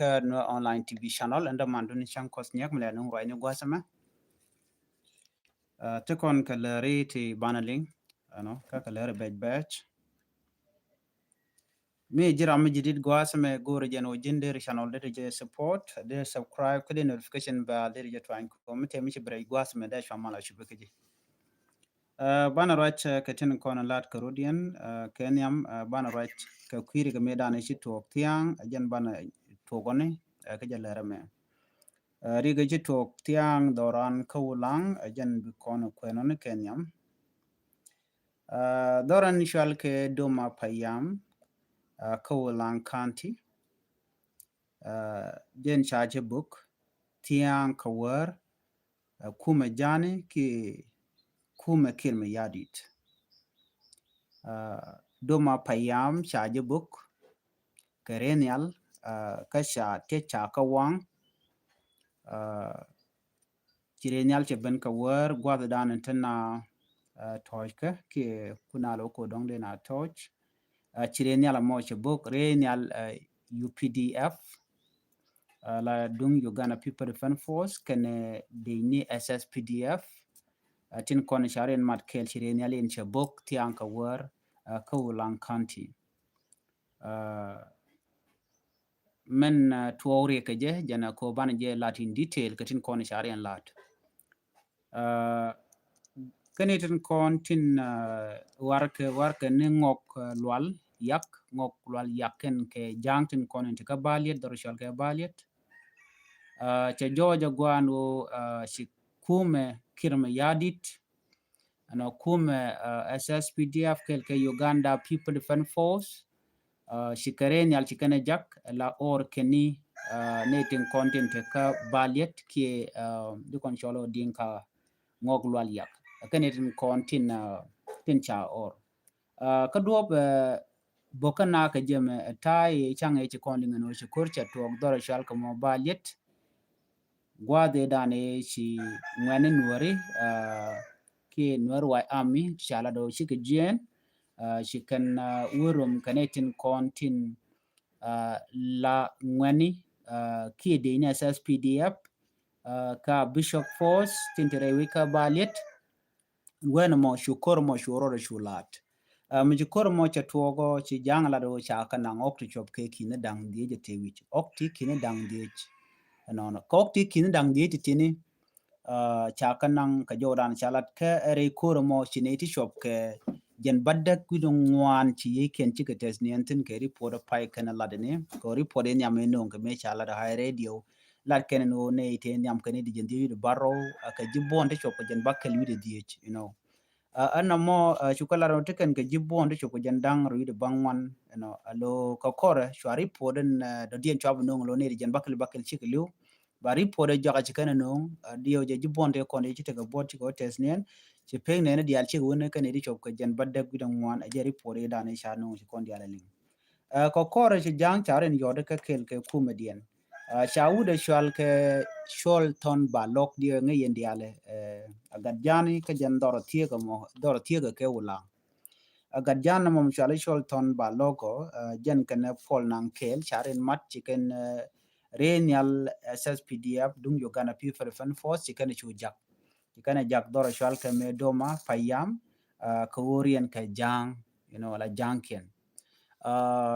no online TV channel and man dun chang kos nyak mle no right no gwasama te kon kalari ti banaling ano ka kalari batch me jira me jidid gwasama go region jinde channel de je support de subscribe kede notification ba de je twan ko mete mi bre gwasama da shamala shubeke bana rach katin kon lat karodian kenyam bana rach ka kwiri ga medane shi to tiang ajan bana to gone ka jalera me riga ji to tiang doran kawulang ajan bi kon kwenon kenyam doran shal ke doma payam kawulang county jen charge book tiang kawar kuma jani ki kuma kilme yadit doma payam charge book kerenial kasha te chakawang Chirenial che ben ka wer gwada dan tana toyka ke kuna lo ko dong de na toch chirenial mo che book renial UPDF la dung Uganda People Defense Force kene de ni SSPDF tin kon sharen mat kel chirenial in che book tiang ka wer ka Wulang County men tuore ke je jana ko ban je latin detail katin kon sharen lat kanitin kon tin warke ne ngok lwal yaken ke jangtin kon tin ka baliet dorshal ke baliet che joja gwanu si kume kirme yadit ano kume SSPDF ke Uganda People Defense Force si karen yal chikane jak la or keni netin content ka baliet ke dukon cholo dinka ngok lwal yak kanetin kon tin cha or kaduop bokana ka jeme tai change ci kon lingano ci kurcha to doro shal ko baliet gwade dane ci ngwane nuori ki nuor wa ami shala do ci ke jen ci kan wurum kanetin kon tin la ngwani ki de ni SSPDF ka Bishop Force tintere wika baliet when mo shukor mo shuro shulat mi jikor mo cha tuogo ci jangla do cha kana ngok chop ke kine dang die je tewich okti kine dang die no no kokti kine dang die tini cha kana ka jodan chalat ke re kor mo chineti shop ke jen badda kudon wan ci yeken ci ke tesnientin ke report pai kana ladene ko report en yame no ke me chala da high radio lat ken no ne te nyam ken di jendi de barrow ka jibon de chop jen bakkel wi de diech you know anna mo chukala ro teken ke jibon de chop jen dang ro de bangwan you know alo ka kore shwari poden do dien chop no lo ne jen bakkel chikelu ba report de jaga chikana no dio je jibon de kon de chitega bot ko tesnien ci peng ne dial ci wona kan di chop ko jen badde gudon wan a jeri pore da ne sha no ci kon dial ling ko kore ci jang charen yode ka kel ke comedian shawude shwal ke shol ton ba lok die nge yen diale agat jani ka jen doro tie ke wula agat jana mom shol ton ba logo jen kan pol nan kel charen mat ci ken renyal SSPDF dung Uganda People Defense Force ci kan chu jak kana jak doro shwal ke me doma payam ka worien ka jang you know la janken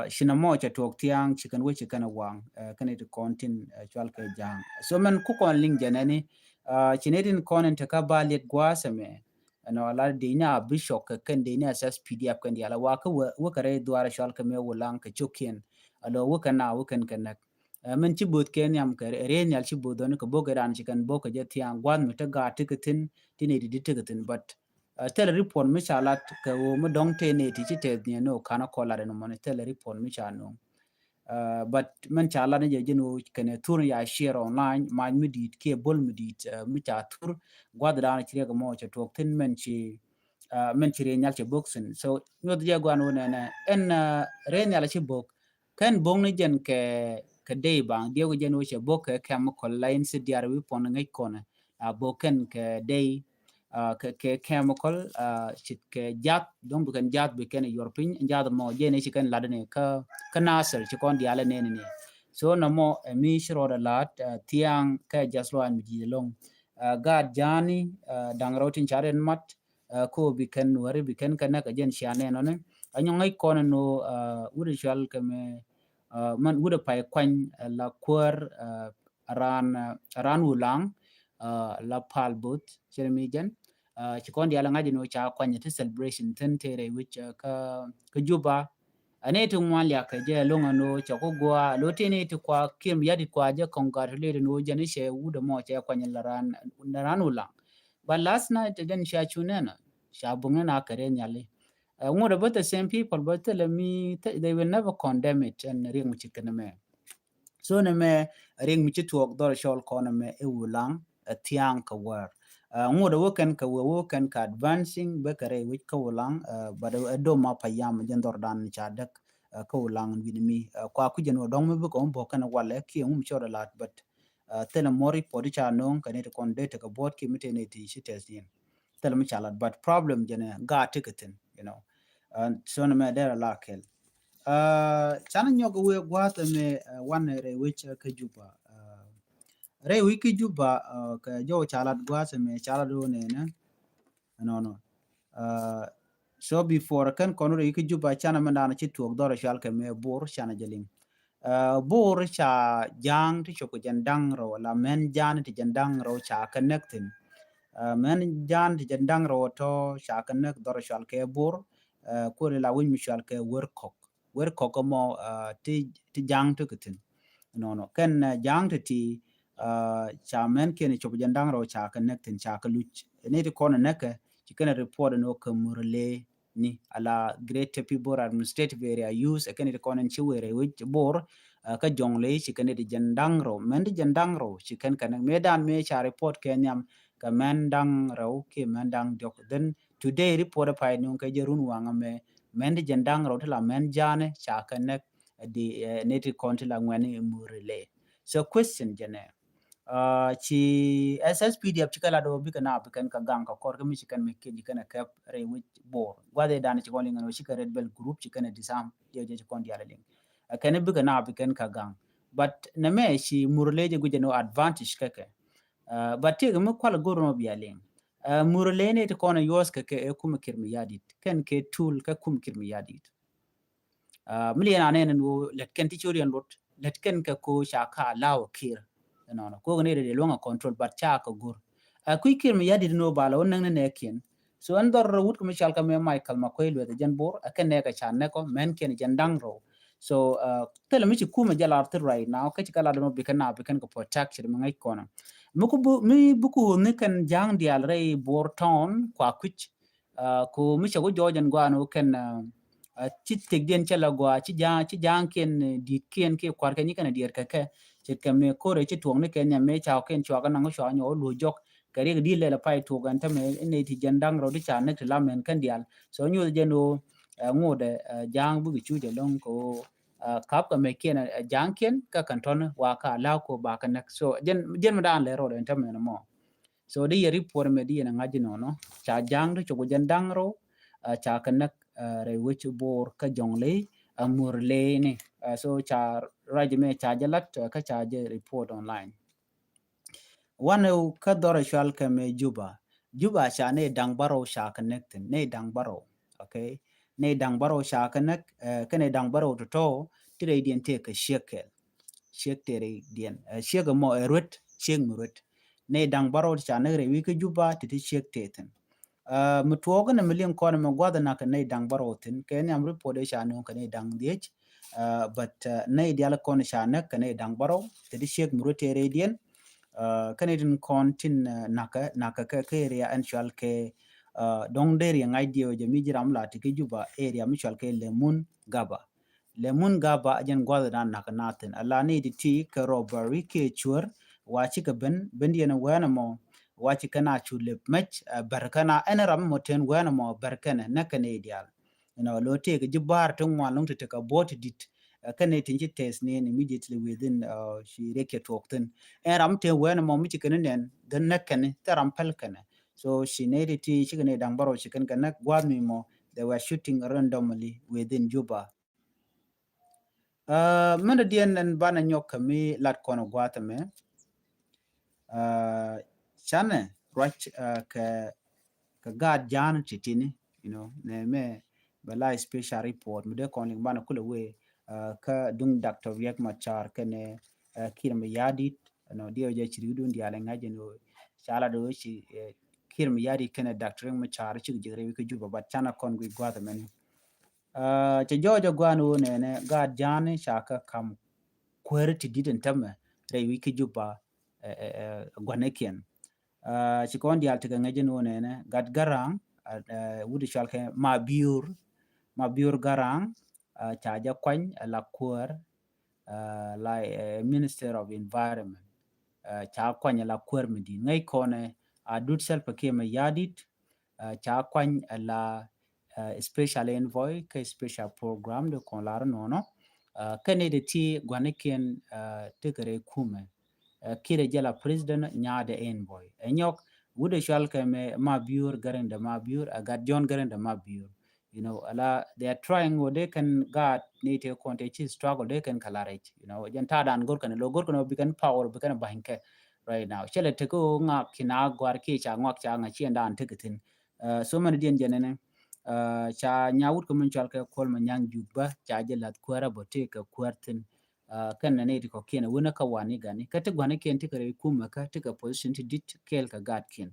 shinamo cha tok tiang chicken we chicken wang kana to contin shwal ke jang so man ku kon ling janani chinetin konen ta ka balet gwasame no la dinya bishop ka kan dinya SSPDF kan dia la wa ka wa kare duara shwal ke me wulang ka chukin alo wa kana wa kan kanak men ci bot ken yam ka ren yal ci bodon ko bogaran ci kan boko je tiang gwan mi ta ga tiketin tini di tiketin but tel report mi chalat ka wo mo dong te ne ti ci te ne no kana ko la no mon tel report mi cha no but men chala ne je no kan tour ya share online ma mi di ke bol mi di mi cha tour gwad ran ci ga mo cha tok tin men ci ren yal ci boxing so no je gwan wona na en ren yal ci bok kan bong ni jen ke day bang dia ko jen wo che bok ke am ko line se diar wi pon ngai kona boken ke day ke chemical chit ke jat dong bukan jat be ken yorpin jat mo je ne chikan ladne ka nasel chi kon diale ne ne so no mo mi shiro da lat tiang ka jaslo an ji long gad jani dang rotin charen mat ko biken wari biken kana ka jen shane no ne anyong ai kono no uri shal kame man wuda pai kwan la kwar ran ulang la pal but jeremy jan ci kon dia la ngadi no cha kwanya te celebration ten tere which ka juba ane tu mwan ya ka je longa no cha ko gwa lo te ne tu kwa kim yadi kwa je congratulate no jani she wuda mo cha kwanya la ran ulang but last night then sha chunena sha bungena kare nyale what about the same people but tell me they will never condemn it and ring chicken me so ne me ring mi tuok dor shol kono me e wulang a tiang ka war ngoda woken ka woken ka advancing be kare wich ka wulang but do ma payam jendor dan cha dak ka wulang wini mi kwa ku jeno dong me ko bo kana wale ki chora lat but tena mori podi cha non ka ne to kon de ka bot ki mite ne ti shites yin tela mi chalat but problem jene ga tiketin you know so ne me there la kel chana nyoga we gwata me wan re which ka juba re wiki juba ka jo chalat gwata me chala do ne na no so before kan kono re wiki juba chana mandana chi tuok dora shal ka me bor chana jaling bor cha jang ti choko jandang ro la men jan ti jandang ro cha connecting men jan ti jandang ro to cha connect dora shal ke bor ko la win mi shal ke wer ko mo ti jang to kutin no ken jang ti cha men ken chop jandang ro cha connecting cha ka luch ne ti kono neke ti ken report no ko murle ni ala great people administrative area use ken ti kono chi were which bor ka jongle chi ken ti jandang ro men ti jandang ro chi ken kan medan me cha report ken yam ka men dang ro ke men dang jok then today report pa no ka jerun wanga me men ti jandang ro la men jane cha connect di native county la ngwani murele so question jene chi SSPDF chikala do bika na bikan ka gang ka kor kami chikan me ke jikana kap re which bor gwade dan chi calling no chika red bell group chikana disam je je kon dia ling kane bika na bikan ka gang but na me chi murele je guje no advantage kake but te mo kwal goro no bialing murele ne to kono yos kake e kuma kirmi yadit ken ke tool ka kum kirmi yadit milian anen no let ken ti chorian lot let ken ka ko shaka law kir no ko ne de longa control but cha ka gur ku kir mi yadi no bala on nang ne ken so andor wut ko michal ka me michael makoy le de jan bor ken ne ka chan ne ko men ken jan dang ro so tele mi ku ma jala after right now ka kala do bi kan ko protect mi ngai kona muku mi buku ne kan jang dial re bor town kwa kuch ko mi chago jojan gwano ken ci tek den chala gwa ci jang ken dit ken ke kwar ken kana dier ka ke ci ke me kore ci tuong ne ken ya me chao ken chwa kana ngo chwa nyo lu jok kare di le la pai tu gan ta me ne ti jandang ro di cha ne ti la men kan dial so nyu je no ngode jang bu chu de long ko kap ka me ken jang ken ka kan ton wa ka la ko ba ka nek so jen ma dan le ro den ta me no mo so di yeri por me di na ngaji no cha jang ro ko jandang ro cha kan nak re which bor ka jongle amur le ne so cha rajme cha jalat ka cha je report online one ka dora shal ka me juba cha ne dang baro sha connect ne dang baro okay ne dang baro sha connect ka ne dang baro to tire dien te ka shekel dien shega mo erut sheng murut ne dang baro cha ne re wi ka juba ti shek teten mi tuogo na million kono ma gwada na ka nei dang barotin ke ni am report sha no ka nei dang diech but nei diala kono sha na ka nei dang baro te di shek muro te redien ka nei din kontin naka ka area actual ke dong der yang idea je mi jiram la te ke juba area mi chal ke lemun gaba ajen gwada dan naka natin ala nei di ti ka robbery ke chur wa chi ka ben diena wana mo wachi kana chulip mech barkana ena ram moten wana mo barkana nakane ideal lo te ke jibar tun wa long te ka bot dit kane tinji test ne immediately within she reke tokten en ram te wana mo mi chicken nen den nakane taram palkane so she needed to chicken dang baro chicken kana gwad mi mo they were shooting randomly within Juba Mana dien en bana nyok mi lat kono gwata me chane rach ka gad jan chitini ne me bala special report me de kono bana kula we ka dung Dr. Riek Machar kene kir me yadit no dio je chiridu ndi ala ngaje no chala do chi kir me yadit kene Dr. Riek Machar chi jigre wi ka juba bat chana kon gwi gwata me cha jojo gwanu ne gad jan shaka kam kwerti didn't tame re wiki juba gwanekien ci kon dial tiga ngejen wone ne gad garang wudi shalke ma biur garang chaja kwany la kwer la minister of environment cha kwany la kwer medi ngai kone dut sel pake ma yadit cha kwany la special envoy ke special program de kon lar nono kene de ti gwanekien tegere kume kire jala president nyaade envoy enyok wude shal keme ma biur garanda ma biur agat John garanda ma biur ala they are trying what they can got nate konte chi struggle they can collaborate jan tadan gor kan lo gor kan bikan power bikan bahinke right now chele te ko nga kina gwar ki cha ngak cha nga chien dan tekitin so man dien janene cha nyawut ko mun chal ke kol ma nyang juba cha jelat kwara bote ka kwartin kan ne ko kene wona ka wani gani ka te gwana ken te kare kuma ka te ka position ti dit kel ka gat ken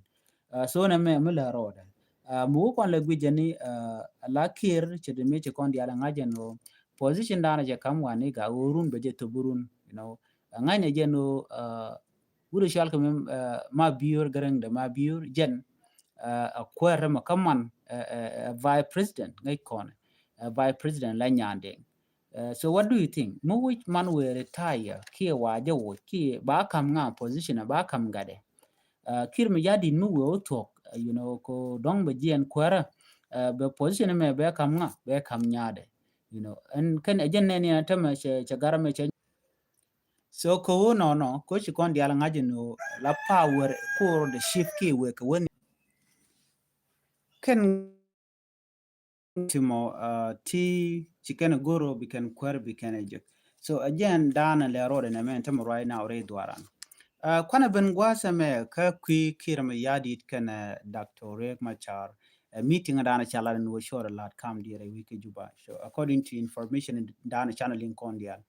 so na me la roda mu kon le gwijani la kir che de me che kon dia la ngajen no position dana je kam wani ga urun be je to burun ngane je no wuro shal ka ma biur garang da ma biur jen a kwere ma kaman vice president ngai kon vice president la nyande so what do you think mo which man we retire ki wa je wo ki ba kam nga position ba kam gade kir mi yadi mu wo talk ko dong be jien kwere be position me be kam nga be kam nyade and kan ajen ne ni atama che garame che so ko no ko chi kon diala ngaji no la power ko the shift ki we ko wen ken timo ti chicken goro biken kwer biken ejek so again dana le rode na men tamo right now re dwaran kwana ben gwasa me ka kwi kirma yadit kana Dr. Riek Machar meeting dana chala no shore lat kam dire wiki juba so according to information in dana channel in kondial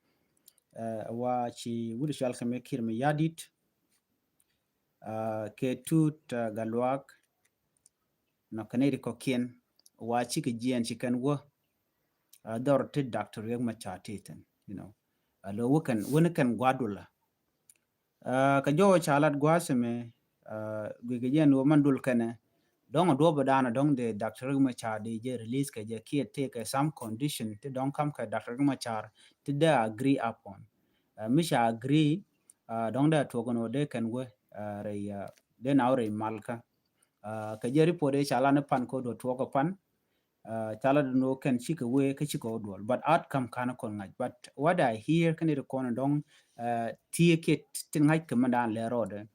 wa chi wudu shal kame kirma yadit ke tut galwak no kanedi ko kien wa chi ke jian chicken wo dor te Dr. Riek Machar teten lo wukan gwadula ka jo chalat gwaseme gwege jen wo mandul kane dong do badana dong de Dr. Riek Machar de je release ke je ki take some condition te dong kam ka Dr. Riek Machar te da agree upon misha agree dong da to gono de kan we re de na re malka ka je report de chala ne pan ko do to ko pan chala no can chika we ka chika odwal but outcome kana kon ngaj but what I hear kan it kon dong tie ke tin ngaj ka mandan le rode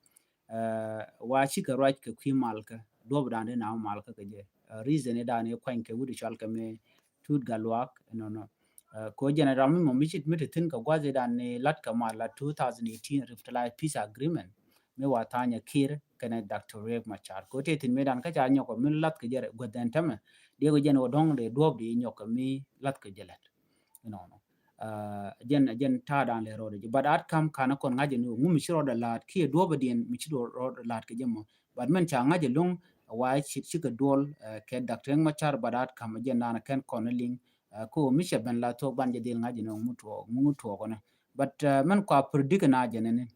wa chika right ka kwi malka do bdan na malka ka je reason e dan e kwen ke wudi chal ka me tut galwak ko general mo michit mit tin ka gwaze dan ne lat ka mala 2018 revitalized peace agreement me wa tanya kir kana Dr. Riek Machar ko te tin medan ka cha nyoko min lat ka jere godan tame de go jen odong de dob de nyoko mi lat ka jelet jen ta dan le rode but outcome kana kon ngaje no ngum shiro da lat ki doba den mi shiro ro lat ka jemo but men cha ngaje lung wa chi ka dol ke Dr. Riek Machar but outcome jen na ken koneling ko mi she ben la to banje de ngaje no muto ko na but men ko predict na jenene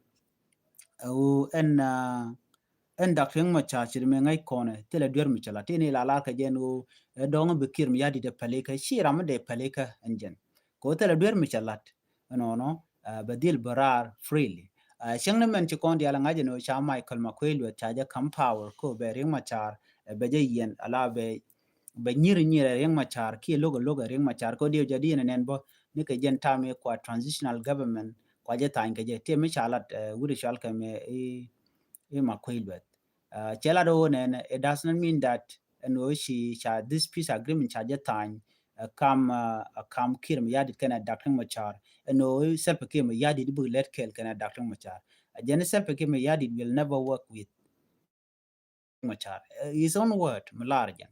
o en Dr. Riek Machar chir me ngai kone tele dwer mi chala tini la ka jenu dong be kir mi yadi de paleka shira ma de paleka enjen ko tele dwer mi chalat no badil barar freely shengna men chi kon diala ngaje no cha Michael Makwelwe chaja kam power ko be Riek Machar be je yen ala be nyiri Riek Machar ki logo Riek Machar ko dio jadi nen bo ni ke jen tame kwa transitional government kwa je tan ke je te mi chalat wuri chal ka me Makwelwe chela do nen it does not mean that no this peace agreement cha je tan kam kir ma yadit kana Dr. Machar no self kir ma yadit bu let kel kana Dr. Machar jen self kir ma yadit will never work with Machar his own word malarjan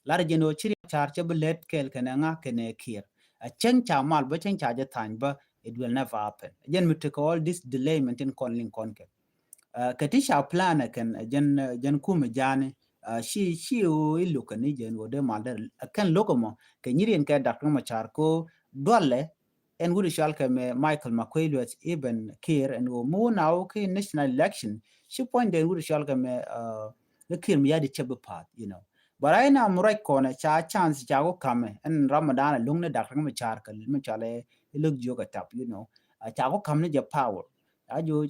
larjan no chiri Machar che bu let kel kana nga kana kir a chen cha mal ba chen cha ja tan ba it will never happen jen we take all this delay maintain calling conke katisha plan kan jen kuma jani shi o ilu kan ni jen wode malder kan lokomo ke nyirin ka Dr. Machar ko dole en wuri shal ka me Michael McQuaid even care and mo now ke national election she point den wuri shal ka me the kir mi yadi chebe pat you know but I na murai kona cha chance cha go kame en Ramadan lung ne Dr. Machar ka machale look joga tap you know cha go kam ne je power ajo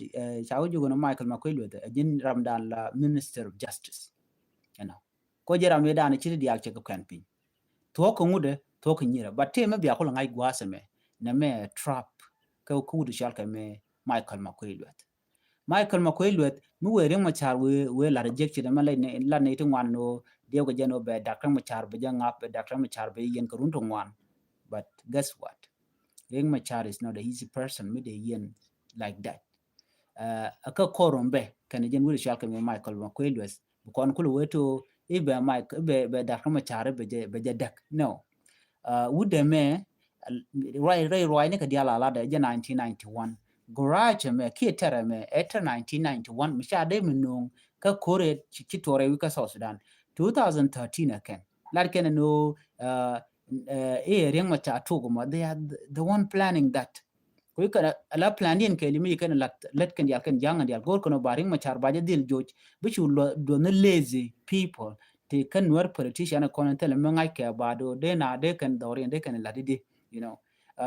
cha go no Michael McQuaid jin Ramadan la Minister of Justice you know ko jera me dan chiri diak che ko kan pin to ko ngude to ko nyira but te me bia ko ngai gwase me na me trap ko ku du shal ka me Michael McQuaid mu were ma char we la reject de ma la ne to wan no de ko jeno be Dr. Machar be janga be Dr. Machar be yen ko run to wan but guess what Riek Machar is not an easy person me de yen like that aka koron be kan jen wuri shal ka me Michael McQuaid kon kulu weto ibe Mike be Dr. Machar be je dak no wude me rai ne ka diala la de 1991 garage me ki tere me eta 1991 mi sha de minung ka kore ki tore wi ka South Sudan 2013 again lar ken no Riek Machar to go they are the one planning that ko ka ala planning ke limi kan let kan yal kan jang yal gor kono Riek Machar ba je dil joj bi chu do no lazy people te kan nur politician ko non tele mengai ke ba do de na de kan dori de kan la di you know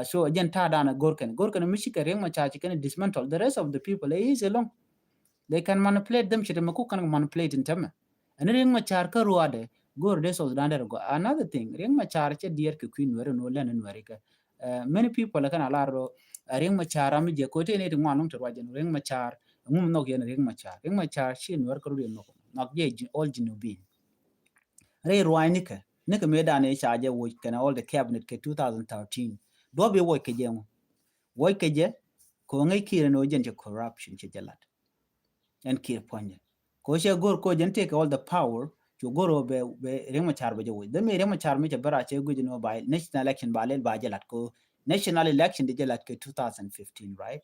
so again ta dana gorkan mi shi ka Riek Machar can dismantle the rest of the people is along they can manipulate them shit ko kan manipulate in them and Riek Machar ka ruade gor de so dan go another thing Riek Machar che dier ke queen were no len were ka many people kan alaro Riek Machar am je ko te ne de manum to wajen Riek Machar ngum no yen Riek Machar shi no ka ru no nok je all jinubi re ruainika nika me da ne shaje wo kana all the cabinet ke 2013 do be wo ke je wo ke je ko ngai kire no jen corruption che jalat en kire ponje ko she gor ko jen take all the power to goro be Riek Machar be wo de me Riek Machar me bara che guji no by national election ba le ba jalat ko national election de jalat ke 2015 right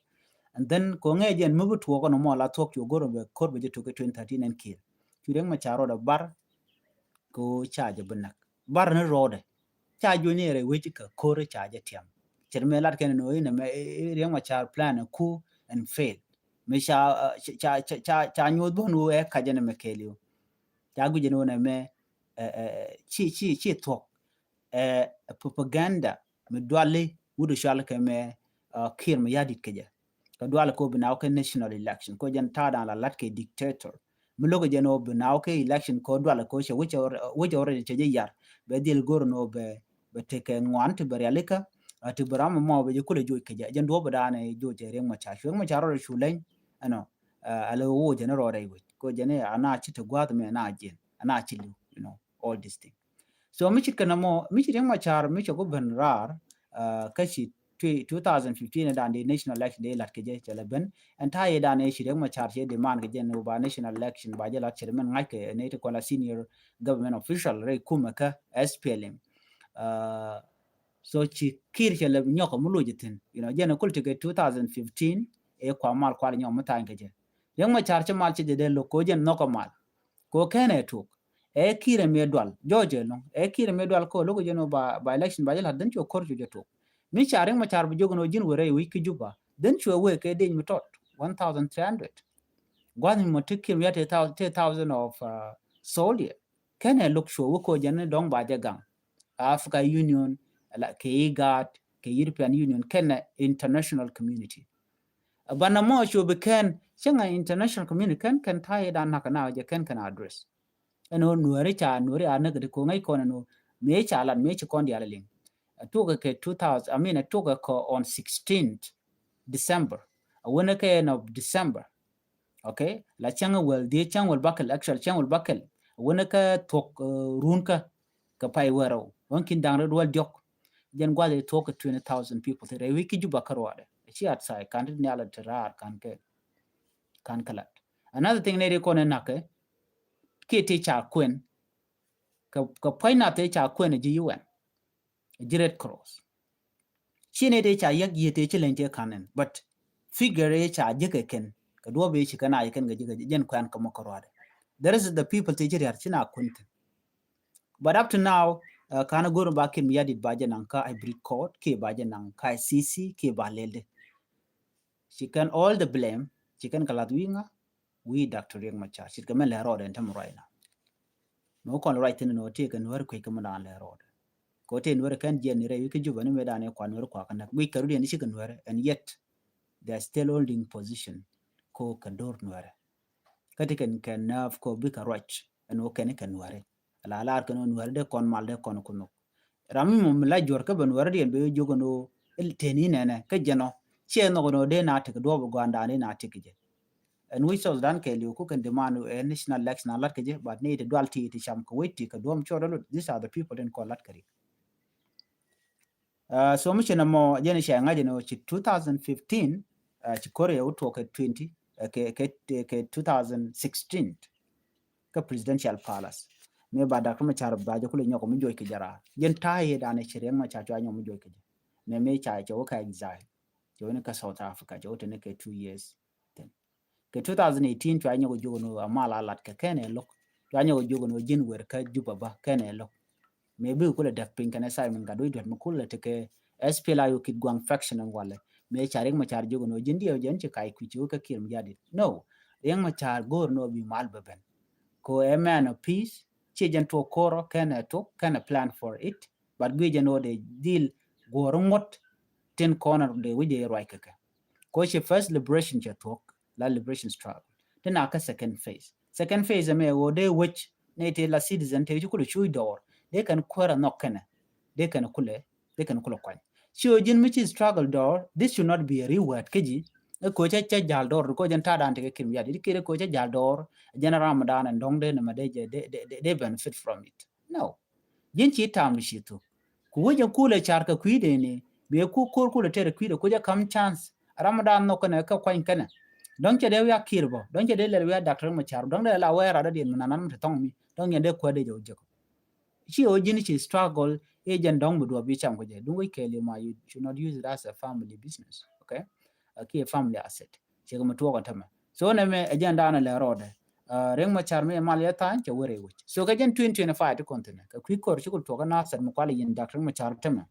and then ko ngai jen mubu to ko no mo la talk to goro be kor be to ke 2013 en kire Riek Machar da bar ko charge benak bar ne rode charge ni re wechi ka kore charge tiam cherme lat ken no ina me Riek Machar plan ku and fail me cha nyod bonu e ka jene me kelio ta gu jeno na me chi tok propaganda me dwale wudu shal ke me kir me yadit keje ka dwale ko binaw ke national election ko jen tada la lat ke dictator logo jeno binaw ke election ko dwale ko she which already cheje yar be dil gor no be teke ngwan to beralika to bram mo be kule joy keje jen do badane joje Riek Machar ro shulen ano alo wo jeno ro dai ko jene ana chi to gwad me na jen ana chi you know all these things so mi chikana mo mi Riek Machar mi go ben rar kashi 2015 dan the national election day lat keje chela ben entire dan e Riek Machar che demand ke no ba national election ba jela chairman ngai ke ne to la senior government official re kuma ka SPLM so chi kir chela nyoko mulu jitin you know jena kul ke 2015 e kwa mal kwa nyom mata keje Riek Machar che mal che de lo ko jen noko mal ko kene tuk e kire medwal joje no e kire medwal ko logo jeno ba election ba jela den cho kor jo to mi Riek Machar bu jogono jin wore wi ki juba den cho we ke den mi tot 1300 gwani mo tikki mi yate 1000 of soldier kene look show ko jene dong ba jagang Africa Union la ke IGAD ke European Union kene international community bana mo show be ken chenga international community kan tai dan nakana je kan address eno nuare ana ko ngai ko no me cha lan me kon dia ling took ke 2000 I mean I took on 16th December when ke end of December okay la changa wel die chang wel bakal actual chang wel bakal when ka tok run ka pai wero won kin dang wal jok jen gwa they talk 20,000 people tere wiki juba karwade chi outside kan ni ala terar kan kalat another thing ne ko ne nake ke te cha kwen ka point na te cha kwen ji UN ji Red Cross chi ne te cha yak ye te chilen te kanen but figure cha je ke ken ka do be chi kana ye ken ga jen kwan ka mo karwade there is the people te jiri china kuntin but up to now kana goro ba kin yadi baje nan ka hybrid code ke baje nan ka CC ke ba lelde she can all the blame she can kala winga we Dr. Riek Machar she can le road en tam right now no kon right no te kan war ko kuma dan le road ko te nur kan je ni re ke juba ni medane kwa nur kwa kana we karu ni shi kan nur and yet they are still holding position ko kador nur kati kan naf ko bi ka roch and o kan nur la la kan nur de kon mal de kon kuno rami mum la jor ka ban war den be jogo no el teni nene ka jeno che no de na te do go anda ne na te je and we saw dan ke liu ku kan demand a national election lat ke je but ne de duality ti cham ko weti ka dom choro these are the people den ko lat kari so mu chena mo jeni sha ngaje no chi 2015 chi kore ya to ke 20 ke 2016 ka presidential palace me ba da kuma char ba je kule nyoko mu joy ke jara jen taye da ne chere ma cha cha nyomu joy ke me cha cha ka exile jo ne ka South Africa jo te ne ke 2 years then ke 2018 cha nyoko jogo no amala lat ke kene lok cha nyoko jogo no jin wer ka juba ba kene lok me bi kule dak pin kana Simon ga do mu kule te ke SPLA yo kit gwang faction ngwale me charing ma char jogo no jin dio jen che kai ku chu ka kirim jadi no yang ma char gor no bi mal beben ko a man of peace chijen to koro can plan for it but we know the deal gorongot ten corner de wije roikaka ko she first liberation cha talk la liberation struggle then aka second phase me wo de which ne te la citizen te ku chu door they can kwara nokana they can kula kwan so jin michi struggle door this should not be a reward keji ko cha jal door ko jan ta dan te kim ya di kire ko cha jal door general ramadan and dong de na they benefit from it no jin chi tam shi to ku waje kula char ka kuide ne be ku kula tere kuide ko ja kam chance ramadan no kana ka kwan kana don ke de ya kirbo don ke de le ya doctor ma char don de la wera da din nanan ta tong mi don ya de ko de jo chi o jin chi struggle agent dong bu bi cham ko je dung we kele ma you should not use it as a family business okay a family asset che ko to ko tama so na me agenda na le rode reng ma char me mal ya tan che wore wuch so ka jen 2025 to continent ka kwi kor chi ko to ka na sar mo kwale yin doctor ma char tama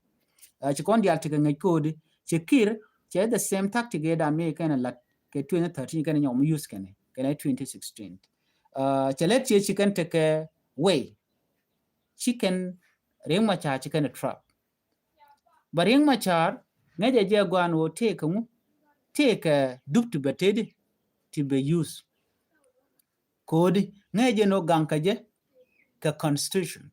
chi kon dial ti ngai code che kir che the same tactic da me kana la ke 2013 kana nyom use kana 2016 che let chi kan te ke way chicken ring machar chicken trap but ring machar ngaje je gwan wo take dup to beted to be use code ngaje no gankaje ka constitution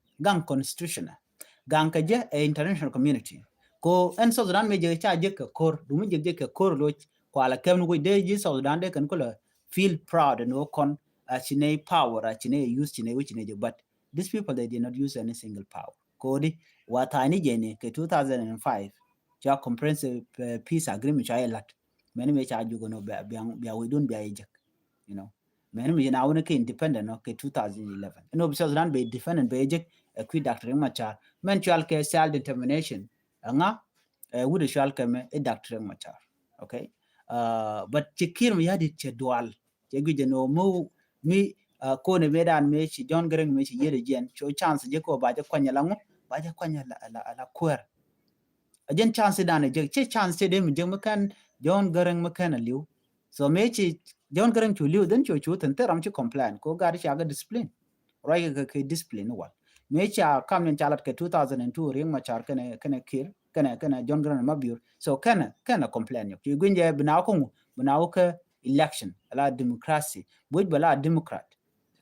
gankaje a international community ko en so dan meje cha je ka kor du meje je ka kor lo ko ala kem no de je so dan de kan ko feel proud no kon chine power chine use chine which ne but these people they did not use any single power kodi watani jene ke 2005 cha comprehensive peace agreement cha elat many me cha jugo no bia we don't bia ejek you know many me na wona ke independent no ke 2011 no because ran be defendant be ejek ku Dr. Machar men chal ke self determination nga wude chal ke me Dr. Machar okay but chikir mi yadi che dual che guje no mo mi ko ne medan me chi John Greng me chi yede jen cho chance je ko ba je kwanya langu ba je kwanya la kwer ajen chance dan je che chance de mi je makan John Greng makan liu so me chi John Greng chu liu den chu ten teram chi complain ko gar chi aga discipline right ke discipline wal me cha kam nen chalat ke 2002 ring ma char kene kir kene John Greng mabur so kene complain yo chi gunje binaw ke election ala democracy boy bala democrat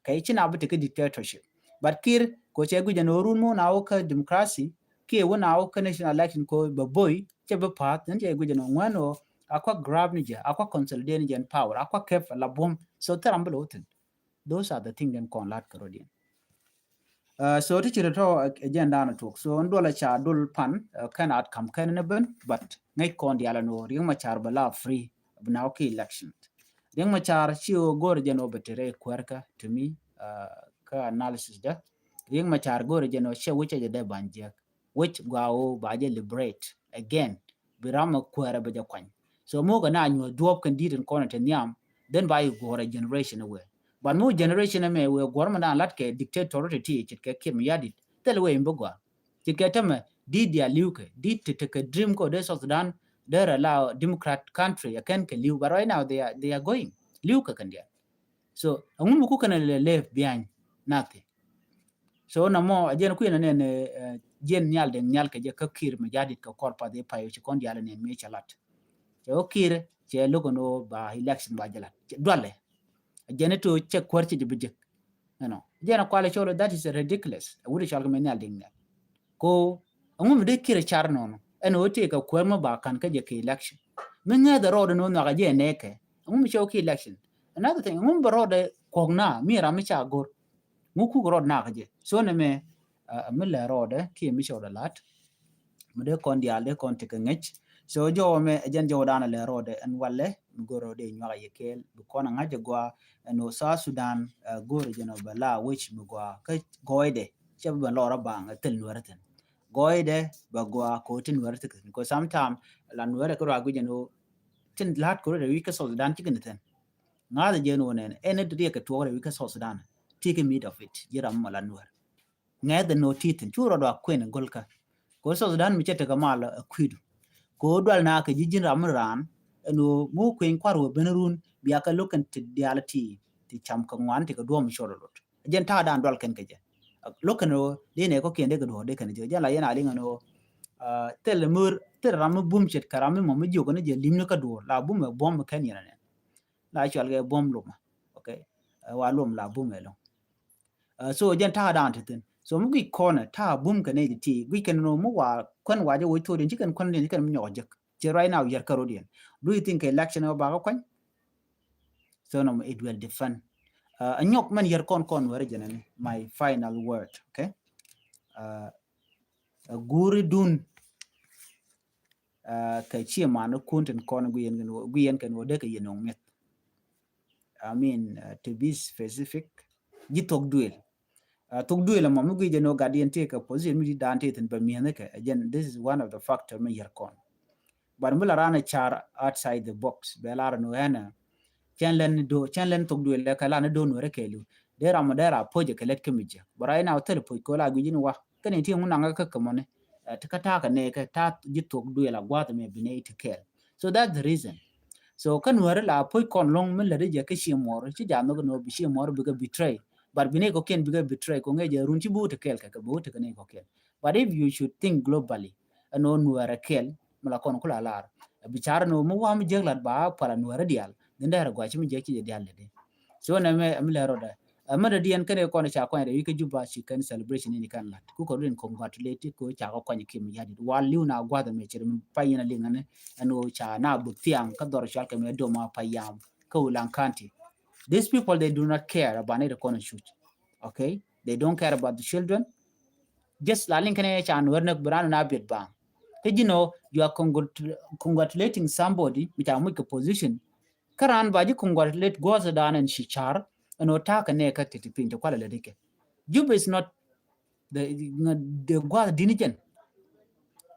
kay ci na bute ke dictatorship but kir ko che guje no run mo na o ka democracy ke wona o ka national election ko ba boy che ba pat nan che guje no ngano akwa grab ni je akwa consolidate ni je power akwa kef la bom so tarambulo ten those are the things them kon lat karodin So to agenda na talk. So ndo la cha dul pan kan outcome kan na ben but ngai kon dia la no ring ma char bala free now ki election. Ring ma char chi o gor jeno betere kwerka to me ka analysis da. Ring ma char gor jeno she which de banje which gao ba je liberate again birama kwera be ja kwan. So mo ga na nyu drop kan dit en kon ten yam then by go generation away. But no generation me we gorma na lat ke dictator ti chit ke kim yadit tel we mbogwa chit ke tama di dia liuke di te ke dream ko de South Sudan there allow democrat country can ke liu but right now they are going liuke kan dia so angun ku kana left behind nothing so na mo ajen ku ne jen nyal de nyal ke je ka kir me yadit ko korpa de payo chi kon dia ne me chalat so kir che logo no ba election ba jalat dole jene to check kwarti de bijek no jena kwale cholo that is ridiculous wuri chalga men yal dinga ko ngum de kire char no en wote ka kwerma ba kan ka je ke election men ya da road no na ga je ne ke ngum cho ke election another thing ngum ba road ko na mi ra mi cha gor ngu ku road na ga je so ne me mi le road ki mi cho da lat mi de kon dia le kon te ka ngech so jo me jen jo dana le road en walle goro de nywa ye kel bu kona ngaje gwa no sa Sudan goro jeno bala which bu gwa ka goide che ba lora bang tel nuarten goide ba gwa ko tin nuarten ko sometime la nuare ko ragu jeno tin lat ko de wika so Sudan tikin ten ngada jeno ne ene de ka to wika so Sudan take meat of it jira mala nuar ngada no titin churo do kwen golka ko so Sudan mi chete ka mala kwidu ko dwal na ka jijin ramran no mu kwen kwaro benerun biya ka lokan ti diality ti cham ka ngwan ti ka duom shoro lot jen ta dan dwal ken ke je lokan no de ne ko kende ka do de kan je jala yana linga no tel mur tel ram bum chet karam mo mi jogo ne je limno ka do la bum bom kan yana ne la chal ge bom luma okay wa lum la bum elo so jen ta dan tin so mu gi kona ta bum ka ne ti gi ken no mu wa kon wa je wo to den chikan kon den chikan nyo je right now yer karodian do you think election ba ga kwan so no it will defend anyok man yer kon were jenen my final word okay guri dun ka chi ma no kunten kon guyen kan wode ka yenong met I mean to be specific jitok duel tok duel ma mu gi no guardian take a position mi dan te ten ba mi ne ka again this is one of the factor me yer kon but mula rana char outside the box belar no hena chanlen tok duel ka la na do no rekelu dera madera poje kelet kemije bara ina hotel po ko la gujin wa kane ti mun nga ka kamone ta ka ne ka ta jitok duel agwa me bine it kel so that's the reason so kan were la po kon long men le je ke shi mor chi ja no bi shi mor bi ga betray but bine ko ken bi ga betray ko nge je run chi bu te kel ka bu te ne ko kel but if you should think globally no nuara kel mala kon kula lar bichara no mu wa mi jeglat ba para nuara dial ndara gwa chi mi je ki dial de so na me am lero da amada dian kane ko na cha ko re ka juba shi kan celebration ni kan lat ku ko rin congratulate ko cha ko ni kim yadi waliu na gwa da me chiri payina lingane ano cha na bu tiang ka dor shal ka me do ma payam ko lan kanti these people they do not care about the corner shoot okay they don't care about the children just la link kane cha no na brano na bit bang you know you are congratulating somebody which are make a position karan baji congratulate goes down and shichar and otaka ne ka titipin to kwala ledike Juba is not the gwa dinigen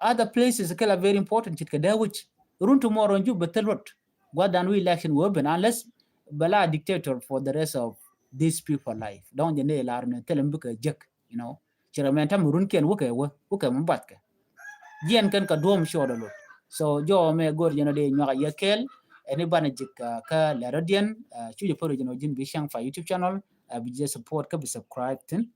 other places are very important chitka da which run tomorrow Juba telot gwa dan we election will be unless bala dictator for the rest of these people life don't ne lar ne telem buka jek you know chiramenta murun ken wuke mbatka jen kan ka dom shoda lot so jo me gor jeno de nyaka yakel ene bana jika ka la radian chuji poro jeno jin bi shang fa YouTube channel bi je support ka bi subscribe tin